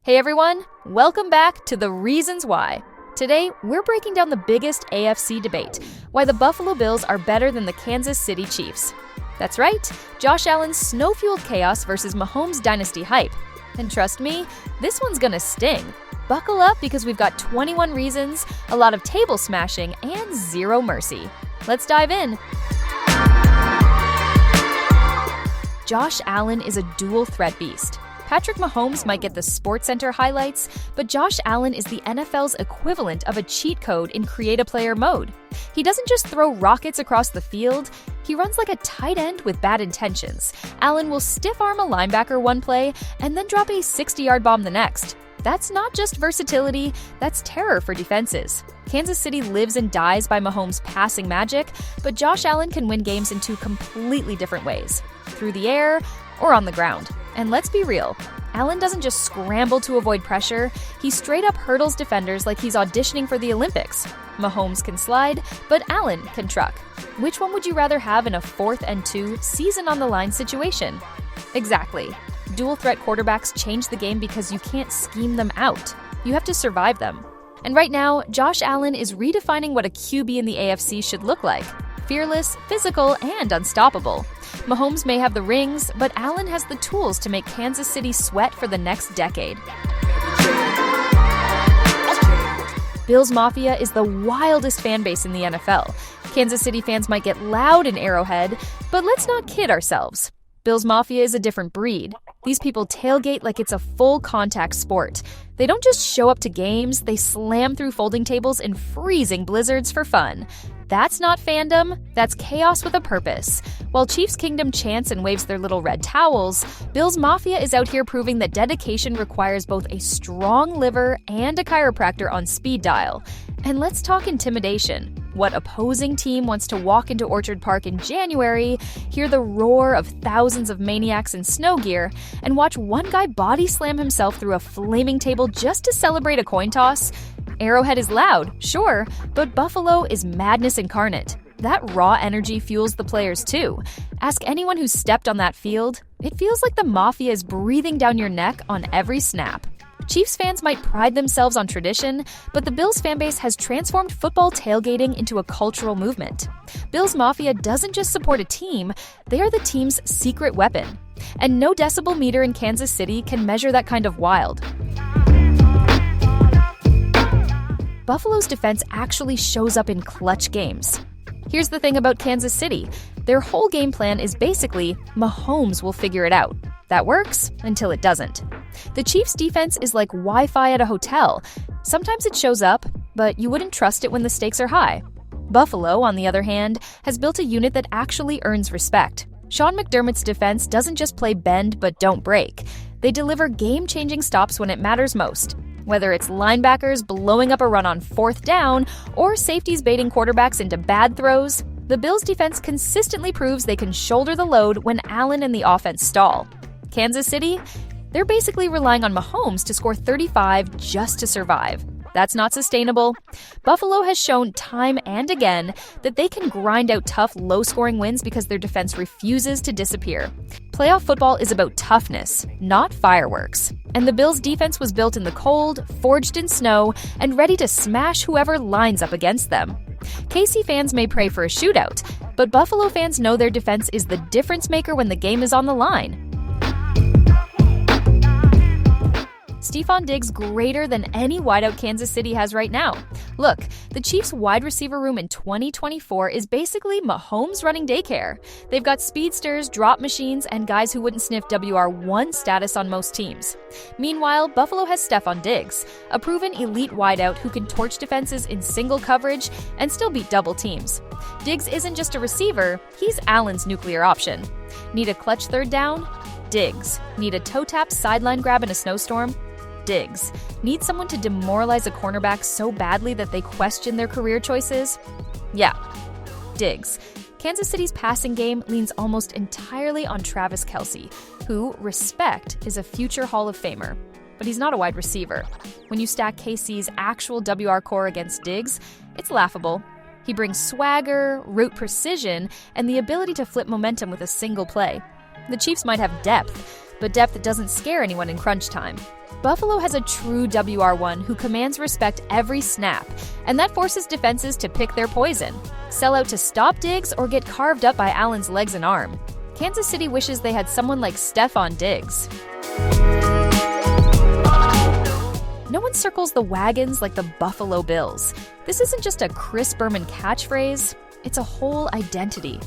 Hey everyone, welcome back to The Reasons Why. Today, we're breaking down the biggest AFC debate, why the Buffalo Bills are better than the Kansas City Chiefs. That's right, Josh Allen's snow-fueled chaos versus Mahomes' dynasty hype. And trust me, this one's gonna sting. Buckle up because we've got 21 reasons, a lot of table smashing, and zero mercy. Let's dive in. Josh Allen is a dual threat beast. Patrick Mahomes might get the SportsCenter highlights, but Josh Allen is the NFL's equivalent of a cheat code in create-a-player mode. He doesn't just throw rockets across the field, he runs like a tight end with bad intentions. Allen will stiff-arm a linebacker one play and then drop a 60-yard bomb the next. That's not just versatility, that's terror for defenses. Kansas City lives and dies by Mahomes' passing magic, but Josh Allen can win games in two completely different ways, through the air or on the ground. And let's be real, Allen doesn't just scramble to avoid pressure, he straight up hurdles defenders like he's auditioning for the Olympics. Mahomes can slide, but Allen can truck. Which one would you rather have in a 4th and 2 season-on-the-line situation? Exactly. Dual threat quarterbacks change the game because you can't scheme them out. You have to survive them. And right now, Josh Allen is redefining what a QB in the AFC should look like. Fearless, physical, and unstoppable. Mahomes may have the rings, but Allen has the tools to make Kansas City sweat for the next decade. Bills Mafia is the wildest fan base in the NFL. Kansas City fans might get loud in Arrowhead, but let's not kid ourselves. Bills Mafia is a different breed. These people tailgate like it's a full-contact sport. They don't just show up to games, they slam through folding tables in freezing blizzards for fun. That's not fandom, that's chaos with a purpose. While Chiefs Kingdom chants and waves their little red towels, Bills Mafia is out here proving that dedication requires both a strong liver and a chiropractor on speed dial. And let's talk intimidation. What opposing team wants to walk into Orchard Park in January, hear the roar of thousands of maniacs in snow gear, and watch one guy body slam himself through a flaming table just to celebrate a coin toss? Arrowhead is loud, sure, but Buffalo is madness incarnate. That raw energy fuels the players too. Ask anyone who's stepped on that field, it feels like the Mafia is breathing down your neck on every snap. Chiefs fans might pride themselves on tradition, but the Bills fanbase has transformed football tailgating into a cultural movement. Bills Mafia doesn't just support a team, they are the team's secret weapon. And no decibel meter in Kansas City can measure that kind of wild. Buffalo's defense actually shows up in clutch games. Here's the thing about Kansas City. Their whole game plan is basically, Mahomes will figure it out. That works until it doesn't. The Chiefs' defense is like Wi-Fi at a hotel. Sometimes it shows up, but you wouldn't trust it when the stakes are high. Buffalo, on the other hand, has built a unit that actually earns respect. Sean McDermott's defense doesn't just play bend but don't break. They deliver game-changing stops when it matters most. Whether it's linebackers blowing up a run on 4th down or safeties baiting quarterbacks into bad throws, the Bills' defense consistently proves they can shoulder the load when Allen and the offense stall. Kansas City? They're basically relying on Mahomes to score 35 just to survive. That's not sustainable. Buffalo has shown time and again that they can grind out tough, low-scoring wins because their defense refuses to disappear. Playoff football is about toughness, not fireworks. And the Bills' defense was built in the cold, forged in snow, and ready to smash whoever lines up against them. KC fans may pray for a shootout, but Buffalo fans know their defense is the difference maker when the game is on the line. Stefon Diggs greater than any wideout Kansas City has right now. Look, the Chiefs' wide receiver room in 2024 is basically Mahomes running daycare. They've got speedsters, drop machines, and guys who wouldn't sniff WR1 status on most teams. Meanwhile, Buffalo has Stefon Diggs, a proven elite wideout who can torch defenses in single coverage and still beat double teams. Diggs isn't just a receiver, he's Allen's nuclear option. Need a clutch 3rd down? Diggs. Need a toe tap sideline grab in a snowstorm? Diggs. Need someone to demoralize a cornerback so badly that they question their career choices? Yeah, Diggs. Kansas City's passing game leans almost entirely on Travis Kelce, who, respect, is a future Hall of Famer. But he's not a wide receiver. When you stack KC's actual WR core against Diggs, it's laughable. He brings swagger, route precision, and the ability to flip momentum with a single play. The Chiefs might have depth, but depth doesn't scare anyone in crunch time. Buffalo has a true WR1 who commands respect every snap, and that forces defenses to pick their poison, sell out to stop Diggs or get carved up by Allen's legs and arm. Kansas City wishes they had someone like Stefon Diggs. No one circles the wagons like the Buffalo Bills. This isn't just a Chris Berman catchphrase, it's a whole identity.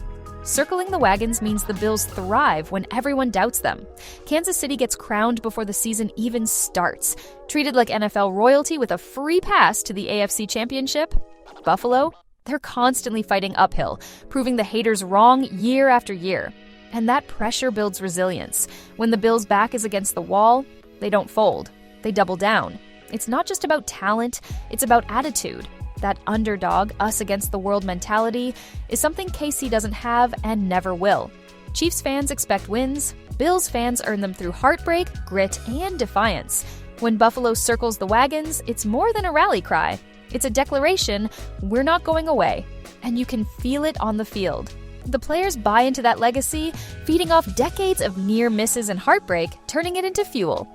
Circling the wagons means the Bills thrive when everyone doubts them. Kansas City gets crowned before the season even starts, treated like NFL royalty with a free pass to the AFC Championship. Buffalo? They're constantly fighting uphill, proving the haters wrong year after year. And that pressure builds resilience. When the Bills' back is against the wall, they don't fold. They double down. It's not just about talent, it's about attitude. That underdog, us against the world mentality is something KC doesn't have and never will. Chiefs fans expect wins. Bills fans earn them through heartbreak, grit, and defiance. When Buffalo circles the wagons, it's more than a rally cry. It's a declaration, we're not going away. And you can feel it on the field. The players buy into that legacy, feeding off decades of near misses and heartbreak, turning it into fuel.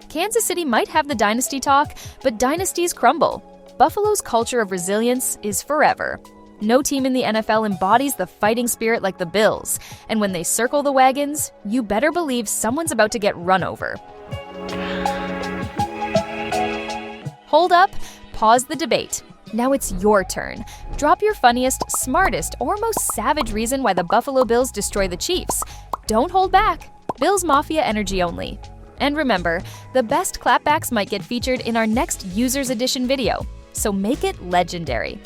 Kansas City might have the dynasty talk, but dynasties crumble. Buffalo's culture of resilience is forever. No team in the NFL embodies the fighting spirit like the Bills, and when they circle the wagons, you better believe someone's about to get run over. Hold up, pause the debate. Now it's your turn. Drop your funniest, smartest, or most savage reason why the Buffalo Bills destroy the Chiefs. Don't hold back. Bills Mafia energy only. And remember, the best clapbacks might get featured in our next Users Edition video, so make it legendary.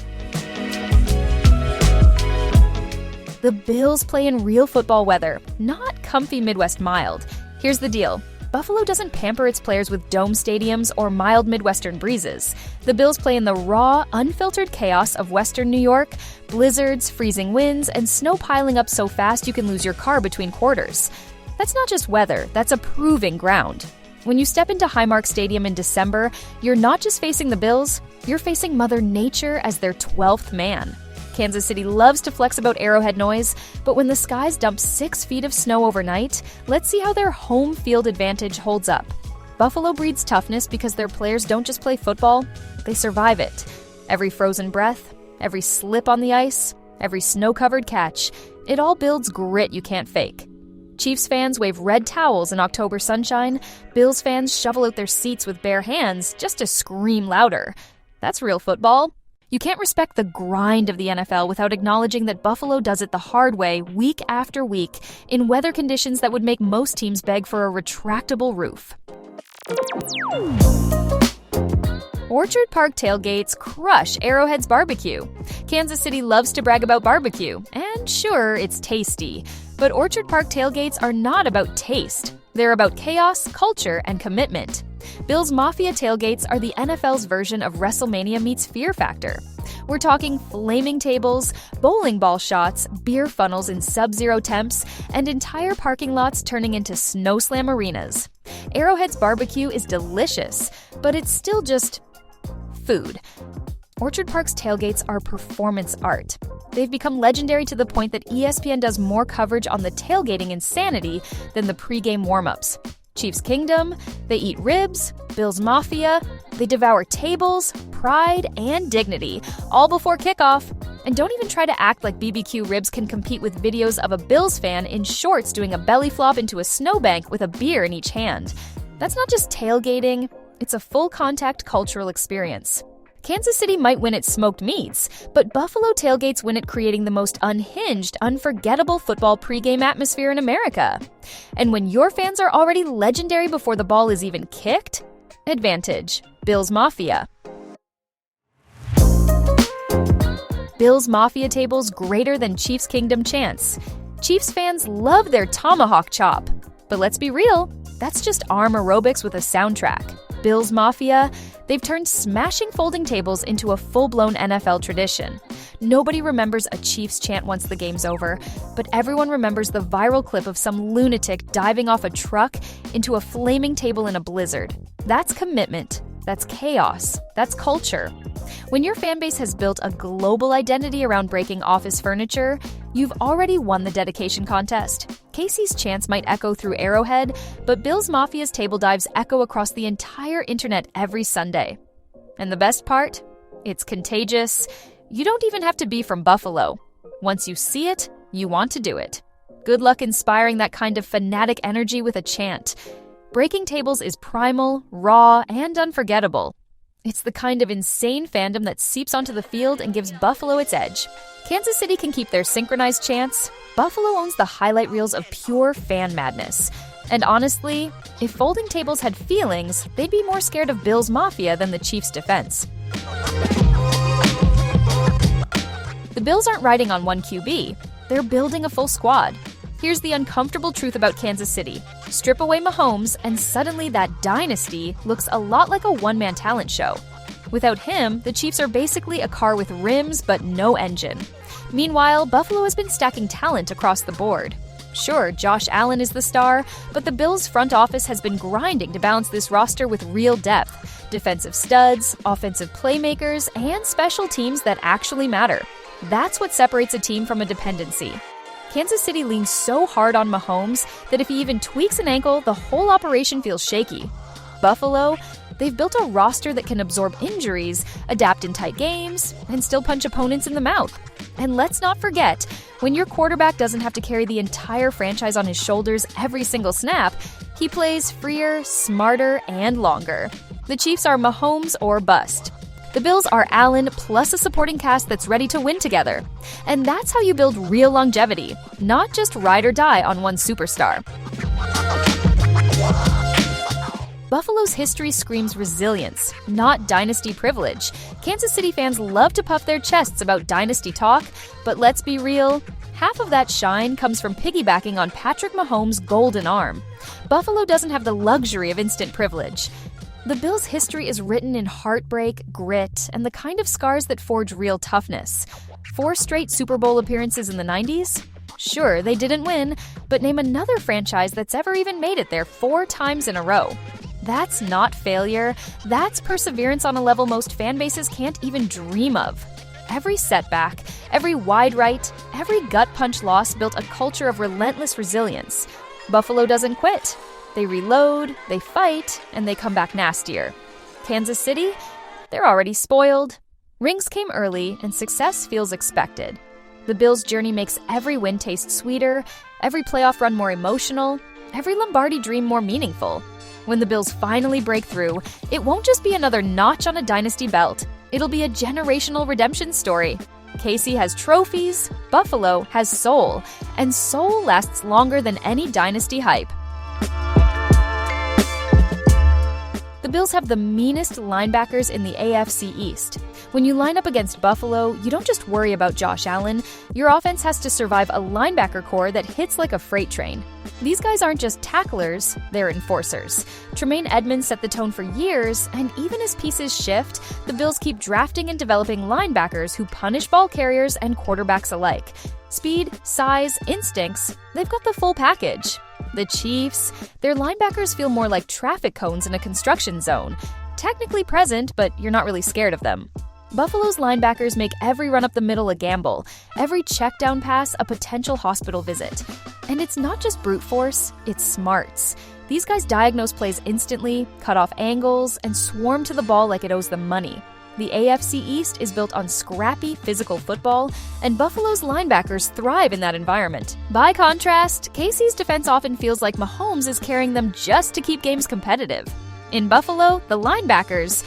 The Bills play in real football weather, not comfy Midwest mild. Here's the deal. Buffalo doesn't pamper its players with dome stadiums or mild Midwestern breezes. The Bills play in the raw, unfiltered chaos of Western New York, blizzards, freezing winds, and snow piling up so fast you can lose your car between quarters. That's not just weather, that's a proving ground. When you step into Highmark Stadium in December, you're not just facing the Bills, you're facing Mother Nature as their 12th man. Kansas City loves to flex about Arrowhead noise, but when the skies dump 6 feet of snow overnight, let's see how their home field advantage holds up. Buffalo breeds toughness because their players don't just play football, they survive it. Every frozen breath, every slip on the ice, every snow-covered catch, it all builds grit you can't fake. Chiefs fans wave red towels in October sunshine. Bills fans shovel out their seats with bare hands just to scream louder. That's real football. You can't respect the grind of the NFL without acknowledging that Buffalo does it the hard way week after week in weather conditions that would make most teams beg for a retractable roof. Orchard Park tailgates crush Arrowhead's barbecue. Kansas City loves to brag about barbecue, and sure, it's tasty. But Orchard Park tailgates are not about taste. They're about chaos, culture, and commitment. Bills Mafia tailgates are the NFL's version of WrestleMania meets Fear Factor. We're talking flaming tables, bowling ball shots, beer funnels in sub-zero temps, and entire parking lots turning into snow slam arenas. Arrowhead's barbecue is delicious, but it's still just food. Orchard Park's tailgates are performance art. They've become legendary to the point that ESPN does more coverage on the tailgating insanity than the pregame warm-ups. Chiefs Kingdom, they eat ribs, Bills Mafia, they devour tables, pride, and dignity, all before kickoff. And don't even try to act like BBQ ribs can compete with videos of a Bills fan in shorts doing a belly flop into a snowbank with a beer in each hand. That's not just tailgating, it's a full-contact cultural experience. Kansas City might win at smoked meats, but Buffalo tailgates win at creating the most unhinged, unforgettable football pregame atmosphere in America. And when your fans are already legendary before the ball is even kicked, advantage. Bills Mafia. Bills Mafia tables greater than Chiefs Kingdom chants. Chiefs fans love their tomahawk chop. But let's be real, that's just arm aerobics with a soundtrack. Bills Mafia, they've turned smashing folding tables into a full-blown NFL tradition. Nobody remembers a Chiefs chant once the game's over, but everyone remembers the viral clip of some lunatic diving off a truck into a flaming table in a blizzard. That's commitment. That's chaos. That's culture. When your fanbase has built a global identity around breaking office furniture, you've already won the dedication contest. Casey's chants might echo through Arrowhead, but Bills Mafia's table dives echo across the entire internet every Sunday. And the best part? It's contagious. You don't even have to be from Buffalo. Once you see it, you want to do it. Good luck inspiring that kind of fanatic energy with a chant. Breaking tables is primal, raw, and unforgettable. It's the kind of insane fandom that seeps onto the field and gives Buffalo its edge. Kansas City can keep their synchronized chants. Buffalo owns the highlight reels of pure fan madness. And honestly, if folding tables had feelings, they'd be more scared of Bills Mafia than the Chiefs' defense. The Bills aren't riding on one QB. They're building a full squad. Here's the uncomfortable truth about Kansas City. Strip away Mahomes, and suddenly that dynasty looks a lot like a one-man talent show. Without him, the Chiefs are basically a car with rims but no engine. Meanwhile, Buffalo has been stacking talent across the board. Sure, Josh Allen is the star, but the Bills' front office has been grinding to balance this roster with real depth. Defensive studs, offensive playmakers, and special teams that actually matter. That's what separates a team from a dependency. Kansas City leans so hard on Mahomes that if he even tweaks an ankle, the whole operation feels shaky. Buffalo, they've built a roster that can absorb injuries, adapt in tight games, and still punch opponents in the mouth. And let's not forget, when your quarterback doesn't have to carry the entire franchise on his shoulders every single snap, he plays freer, smarter, and longer. The Chiefs are Mahomes or bust. The Bills are Allen plus a supporting cast that's ready to win together. And that's how you build real longevity, not just ride or die on one superstar. Buffalo's history screams resilience, not dynasty privilege. Kansas City fans love to puff their chests about dynasty talk, but let's be real, half of that shine comes from piggybacking on Patrick Mahomes' golden arm. Buffalo doesn't have the luxury of instant privilege. The Bills' history is written in heartbreak, grit, and the kind of scars that forge real toughness. 4 straight Super Bowl appearances in the 90s? Sure, they didn't win, but name another franchise that's ever even made it there 4 times in a row. That's not failure. That's perseverance on a level most fan bases can't even dream of. Every setback, every wide right, every gut punch loss built a culture of relentless resilience. Buffalo doesn't quit. They reload, they fight, and they come back nastier. Kansas City? They're already spoiled. Rings came early, and success feels expected. The Bills' journey makes every win taste sweeter, every playoff run more emotional, every Lombardi dream more meaningful. When the Bills finally break through, it won't just be another notch on a dynasty belt. It'll be a generational redemption story. Casey has trophies, Buffalo has soul, and soul lasts longer than any dynasty hype. The Bills have the meanest linebackers in the AFC East. When you line up against Buffalo, you don't just worry about Josh Allen. Your offense has to survive a linebacker core that hits like a freight train. These guys aren't just tacklers, they're enforcers. Tremaine Edmonds set the tone for years, and even as pieces shift, the Bills keep drafting and developing linebackers who punish ball carriers and quarterbacks alike. Speed, size, instincts, they've got the full package. The Chiefs, their linebackers feel more like traffic cones in a construction zone. Technically present, but you're not really scared of them. Buffalo's linebackers make every run up the middle a gamble, every check down pass a potential hospital visit. And it's not just brute force, it's smarts. These guys diagnose plays instantly, cut off angles, and swarm to the ball like it owes them money. The AFC East is built on scrappy physical football, and Buffalo's linebackers thrive in that environment. By contrast, KC's defense often feels like Mahomes is carrying them just to keep games competitive. In Buffalo, the linebackers...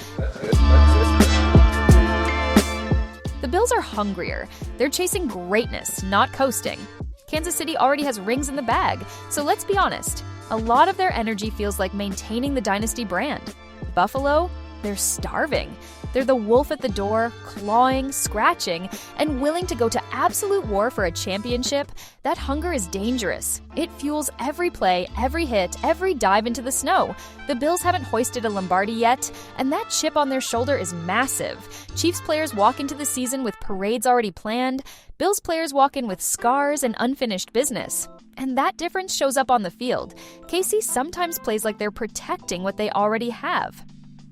The Bills are hungrier. They're chasing greatness, not coasting. Kansas City already has rings in the bag, so let's be honest. A lot of their energy feels like maintaining the dynasty brand. Buffalo? They're starving. They're the wolf at the door, clawing, scratching, and willing to go to absolute war for a championship. That hunger is dangerous. It fuels every play, every hit, every dive into the snow. The Bills haven't hoisted a Lombardi yet, and that chip on their shoulder is massive. Chiefs players walk into the season with parades already planned. Bills players walk in with scars and unfinished business. And that difference shows up on the field. KC sometimes plays like they're protecting what they already have.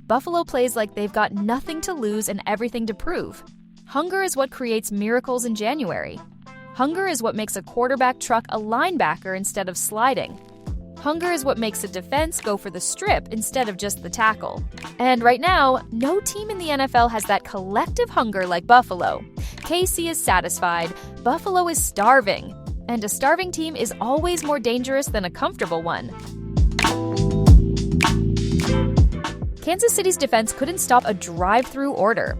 Buffalo plays like they've got nothing to lose and everything to prove. Hunger is what creates miracles in January. Hunger is what makes a quarterback truck a linebacker instead of sliding. Hunger is what makes a defense go for the strip instead of just the tackle. And right now, no team in the NFL has that collective hunger like Buffalo. KC is satisfied, Buffalo is starving. And a starving team is always more dangerous than a comfortable one. Kansas City's defense couldn't stop a drive-through order.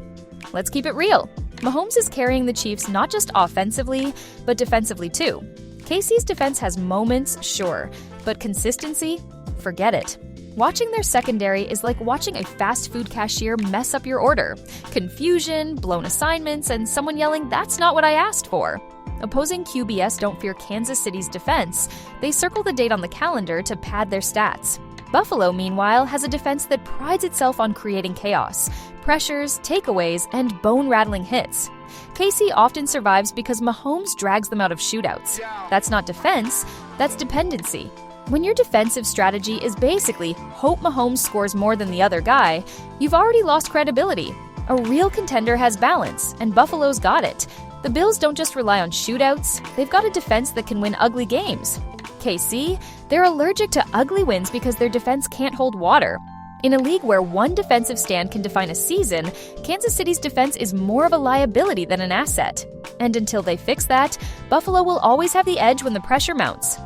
Let's keep it real. Mahomes is carrying the Chiefs not just offensively, but defensively too. KC's defense has moments, sure, but consistency? Forget it. Watching their secondary is like watching a fast food cashier mess up your order. Confusion, blown assignments, and someone yelling, "That's not what I asked for." Opposing QBS don't fear Kansas City's defense. They circle the date on the calendar to pad their stats. Buffalo, meanwhile, has a defense that prides itself on creating chaos, pressures, takeaways, and bone-rattling hits. KC often survives because Mahomes drags them out of shootouts. That's not defense, that's dependency. When your defensive strategy is basically hope Mahomes scores more than the other guy, you've already lost credibility. A real contender has balance, and Buffalo's got it. The Bills don't just rely on shootouts, they've got a defense that can win ugly games. KC, they're allergic to ugly wins because their defense can't hold water. In a league where one defensive stand can define a season, Kansas City's defense is more of a liability than an asset. And until they fix that, Buffalo will always have the edge when the pressure mounts.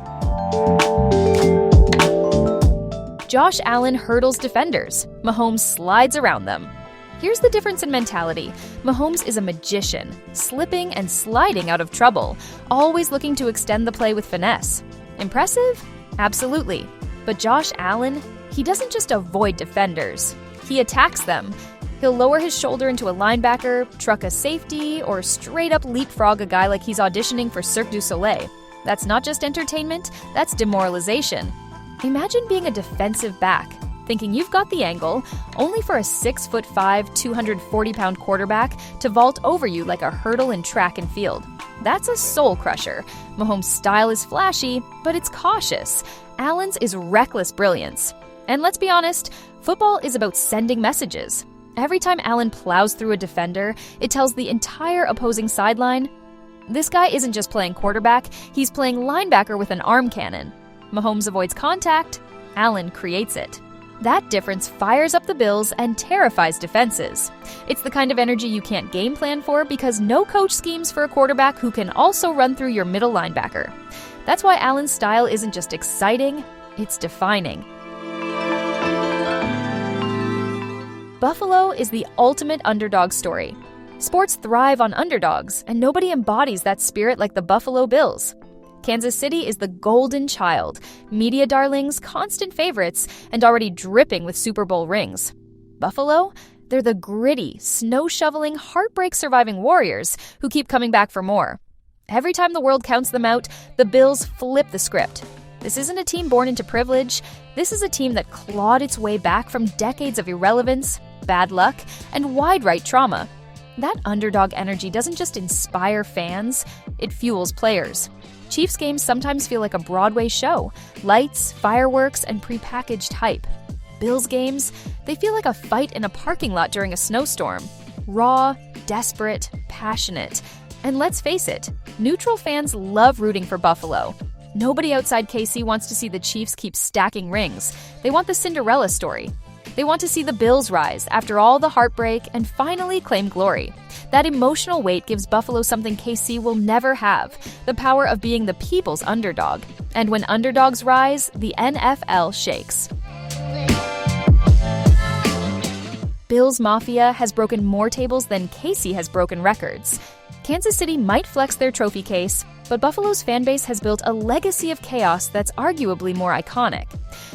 Josh Allen hurdles defenders. Mahomes slides around them. Here's the difference in mentality. Mahomes is a magician, slipping and sliding out of trouble, always looking to extend the play with finesse. Impressive? Absolutely. But Josh Allen, he doesn't just avoid defenders. He attacks them. He'll lower his shoulder into a linebacker, truck a safety, or straight up leapfrog a guy like he's auditioning for Cirque du Soleil. That's not just entertainment, that's demoralization. Imagine being a defensive back, thinking you've got the angle, only for a 6'5", 240-pound quarterback to vault over you like a hurdle in track and field. That's a soul crusher. Mahomes' style is flashy, but it's cautious. Allen's is reckless brilliance. And let's be honest, football is about sending messages. Every time Allen plows through a defender, it tells the entire opposing sideline, this guy isn't just playing quarterback, he's playing linebacker with an arm cannon. Mahomes avoids contact, Allen creates it. That difference fires up the Bills and terrifies defenses. It's the kind of energy you can't game plan for because no coach schemes for a quarterback who can also run through your middle linebacker. That's why Allen's style isn't just exciting, it's defining. Buffalo is the ultimate underdog story. Sports thrive on underdogs, and nobody embodies that spirit like the Buffalo Bills. Kansas City is the golden child, media darlings, constant favorites, and already dripping with Super Bowl rings. Buffalo? They're the gritty, snow-shoveling, heartbreak-surviving warriors who keep coming back for more. Every time the world counts them out, the Bills flip the script. This isn't a team born into privilege. This is a team that clawed its way back from decades of irrelevance, bad luck, and wide-right trauma. That underdog energy doesn't just inspire fans, it fuels players. Chiefs games sometimes feel like a Broadway show, lights, fireworks, and prepackaged hype. Bills games, they feel like a fight in a parking lot during a snowstorm. Raw, desperate, passionate. And let's face it, neutral fans love rooting for Buffalo. Nobody outside KC wants to see the Chiefs keep stacking rings. They want the Cinderella story. They want to see the Bills rise after all the heartbreak and finally claim glory. That emotional weight gives Buffalo something KC will never have, the power of being the people's underdog. And when underdogs rise, the NFL shakes. Bills Mafia has broken more tables than KC has broken records. Kansas City might flex their trophy case, but Buffalo's fanbase has built a legacy of chaos that's arguably more iconic.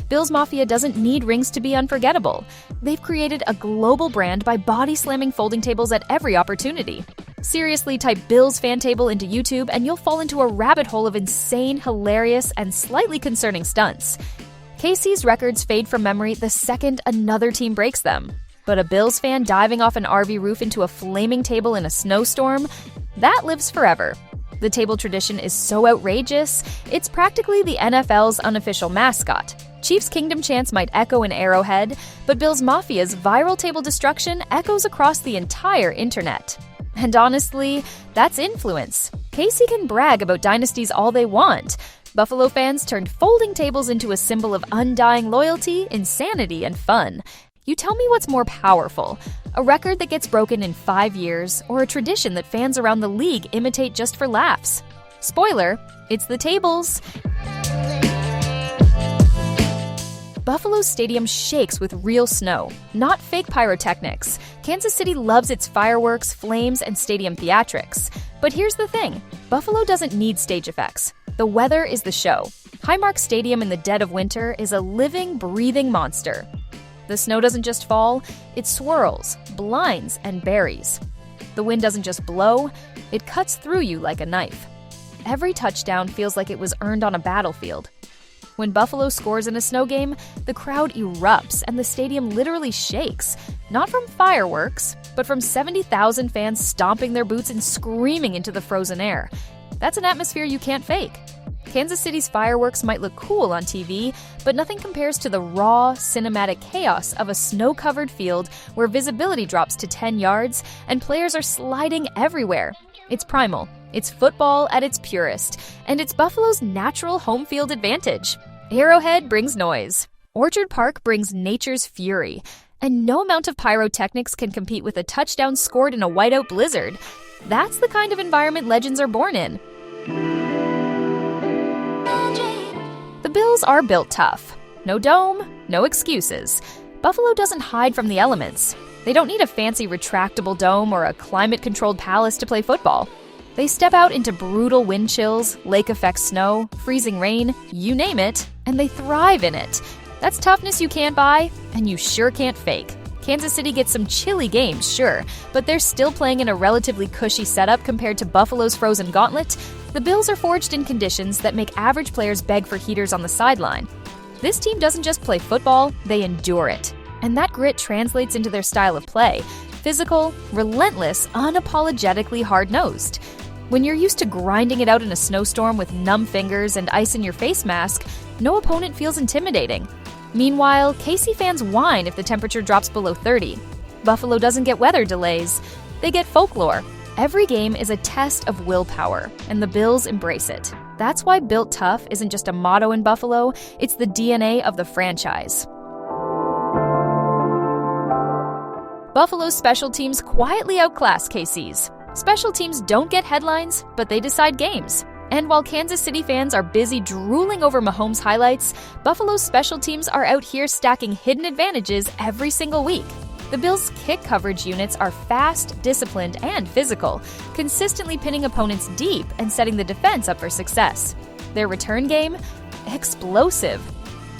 Bills Mafia doesn't need rings to be unforgettable. They've created a global brand by body-slamming folding tables at every opportunity. Seriously, type Bills fan table into YouTube and you'll fall into a rabbit hole of insane, hilarious, and slightly concerning stunts. KC's records fade from memory the second another team breaks them. But a Bills fan diving off an RV roof into a flaming table in a snowstorm, that lives forever. The table tradition is so outrageous, it's practically the NFL's unofficial mascot. Chiefs Kingdom chants might echo in Arrowhead, but Bills Mafia's viral table destruction echoes across the entire internet. And honestly, that's influence. KC can brag about dynasties all they want. Buffalo fans turned folding tables into a symbol of undying loyalty, insanity, and fun. You tell me what's more powerful, a record that gets broken in 5 years, or a tradition that fans around the league imitate just for laughs? Spoiler, it's the tables. Buffalo's stadium shakes with real snow, not fake pyrotechnics. Kansas City loves its fireworks, flames, and stadium theatrics. But here's the thing, Buffalo doesn't need stage effects. The weather is the show. Highmark Stadium in the dead of winter is a living, breathing monster. The snow doesn't just fall, it swirls, blinds, and buries. The wind doesn't just blow, it cuts through you like a knife. Every touchdown feels like it was earned on a battlefield. When Buffalo scores in a snow game, the crowd erupts and the stadium literally shakes, not from fireworks, but from 70,000 fans stomping their boots and screaming into the frozen air. That's an atmosphere you can't fake. Kansas City's fireworks might look cool on TV, but nothing compares to the raw, cinematic chaos of a snow-covered field where visibility drops to 10 yards and players are sliding everywhere. It's primal, it's football at its purest, and it's Buffalo's natural home field advantage. Arrowhead brings noise. Orchard Park brings nature's fury. And no amount of pyrotechnics can compete with a touchdown scored in a whiteout blizzard. That's the kind of environment legends are born in. The Bills are built tough. No dome, no excuses. Buffalo doesn't hide from the elements. They don't need a fancy retractable dome or a climate-controlled palace to play football. They step out into brutal wind chills, lake-effect snow, freezing rain, you name it, and they thrive in it. That's toughness you can't buy, and you sure can't fake. Kansas City gets some chilly games, sure, but they're still playing in a relatively cushy setup compared to Buffalo's frozen gauntlet. The Bills are forged in conditions that make average players beg for heaters on the sideline. This team doesn't just play football, they endure it. And that grit translates into their style of play. Physical, relentless, unapologetically hard-nosed. When you're used to grinding it out in a snowstorm with numb fingers and ice in your face mask, no opponent feels intimidating. Meanwhile, KC fans whine if the temperature drops below 30. Buffalo doesn't get weather delays. They get folklore. Every game is a test of willpower, and the Bills embrace it. That's why Built Tough isn't just a motto in Buffalo, it's the DNA of the franchise. Buffalo's special teams quietly outclass KC's. Special teams don't get headlines, but they decide games. And while Kansas City fans are busy drooling over Mahomes highlights, Buffalo's special teams are out here stacking hidden advantages every single week. The Bills' kick coverage units are fast, disciplined, and physical, consistently pinning opponents deep and setting the defense up for success. Their return game? Explosive.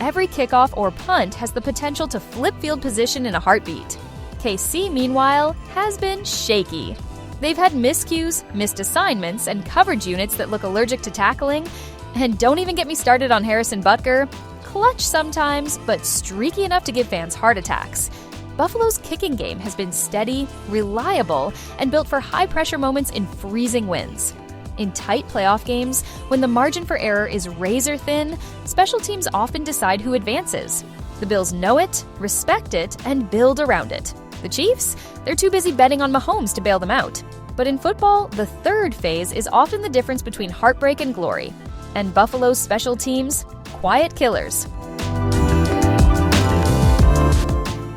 Every kickoff or punt has the potential to flip field position in a heartbeat. KC, meanwhile, has been shaky. They've had miscues, missed assignments, and coverage units that look allergic to tackling. And don't even get me started on Harrison Butker. Clutch sometimes, but streaky enough to give fans heart attacks. Buffalo's kicking game has been steady, reliable, and built for high-pressure moments in freezing winds. In tight playoff games, when the margin for error is razor-thin, special teams often decide who advances. The Bills know it, respect it, and build around it. The Chiefs? They're too busy betting on Mahomes to bail them out. But in football, the third phase is often the difference between heartbreak and glory. And Buffalo's special teams? Quiet killers.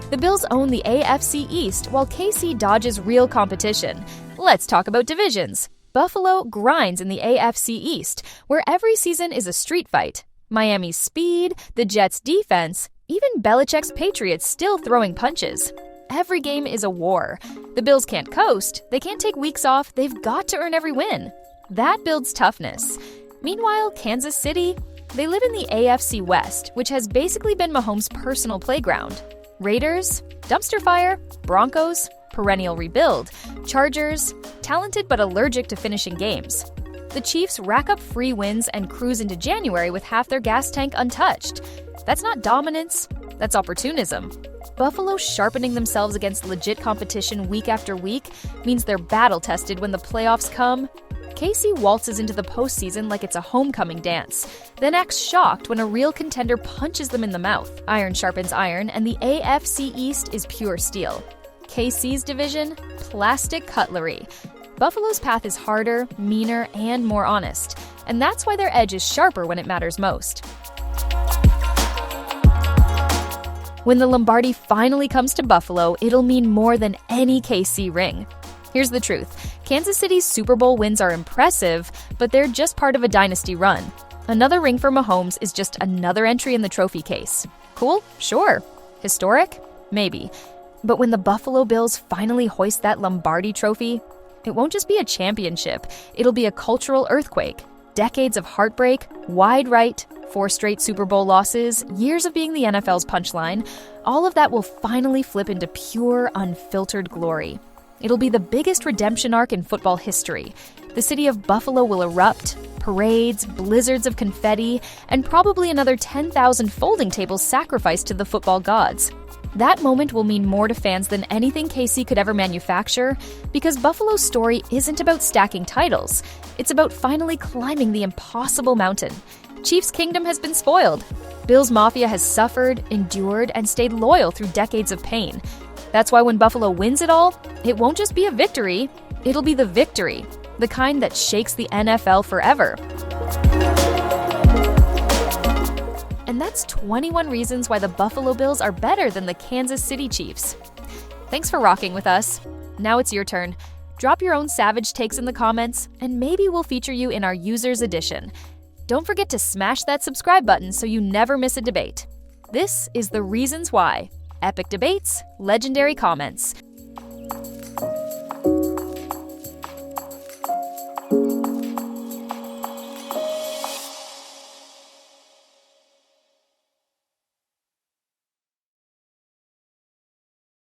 The Bills own the AFC East while KC dodges real competition. Let's talk about divisions. Buffalo grinds in the AFC East, where every season is a street fight. Miami's speed, the Jets' defense, even Belichick's Patriots still throwing punches. Every game is a war. The Bills can't coast, they can't take weeks off, they've got to earn every win. That builds toughness. Meanwhile, Kansas City, they live in the AFC West, which has basically been Mahomes' personal playground. Raiders, dumpster fire, Broncos, perennial rebuild, Chargers, talented but allergic to finishing games. The Chiefs rack up free wins and cruise into January with half their gas tank untouched. That's not dominance, that's opportunism. Buffalo sharpening themselves against legit competition week after week means they're battle-tested when the playoffs come. KC waltzes into the postseason like it's a homecoming dance, then acts shocked when a real contender punches them in the mouth. Iron sharpens iron, and the AFC East is pure steel. KC's division? Plastic cutlery. Buffalo's path is harder, meaner, and more honest, and that's why their edge is sharper when it matters most. When the Lombardi finally comes to Buffalo, it'll mean more than any KC ring. Here's the truth. Kansas City's Super Bowl wins are impressive, but they're just part of a dynasty run. Another ring for Mahomes is just another entry in the trophy case. Cool? Sure. Historic? Maybe. But when the Buffalo Bills finally hoist that Lombardi trophy, it won't just be a championship. It'll be a cultural earthquake. Decades of heartbreak, wide right, 4 straight Super Bowl losses, years of being the NFL's punchline, all of that will finally flip into pure, unfiltered glory. It'll be the biggest redemption arc in football history. The city of Buffalo will erupt, parades, blizzards of confetti, and probably another 10,000 folding tables sacrificed to the football gods. That moment will mean more to fans than anything KC could ever manufacture, because Buffalo's story isn't about stacking titles. It's about finally climbing the impossible mountain. Chiefs' kingdom has been spoiled. Bills Mafia has suffered, endured, and stayed loyal through decades of pain. That's why when Buffalo wins it all, it won't just be a victory, it'll be the victory, the kind that shakes the NFL forever. And that's 21 reasons why the Buffalo Bills are better than the Kansas City Chiefs. Thanks for rocking with us. Now it's your turn. Drop your own savage takes in the comments, and maybe we'll feature you in our Users Edition. Don't forget to smash that subscribe button so you never miss a debate. This is The Reasons Why. Epic debates, legendary comments.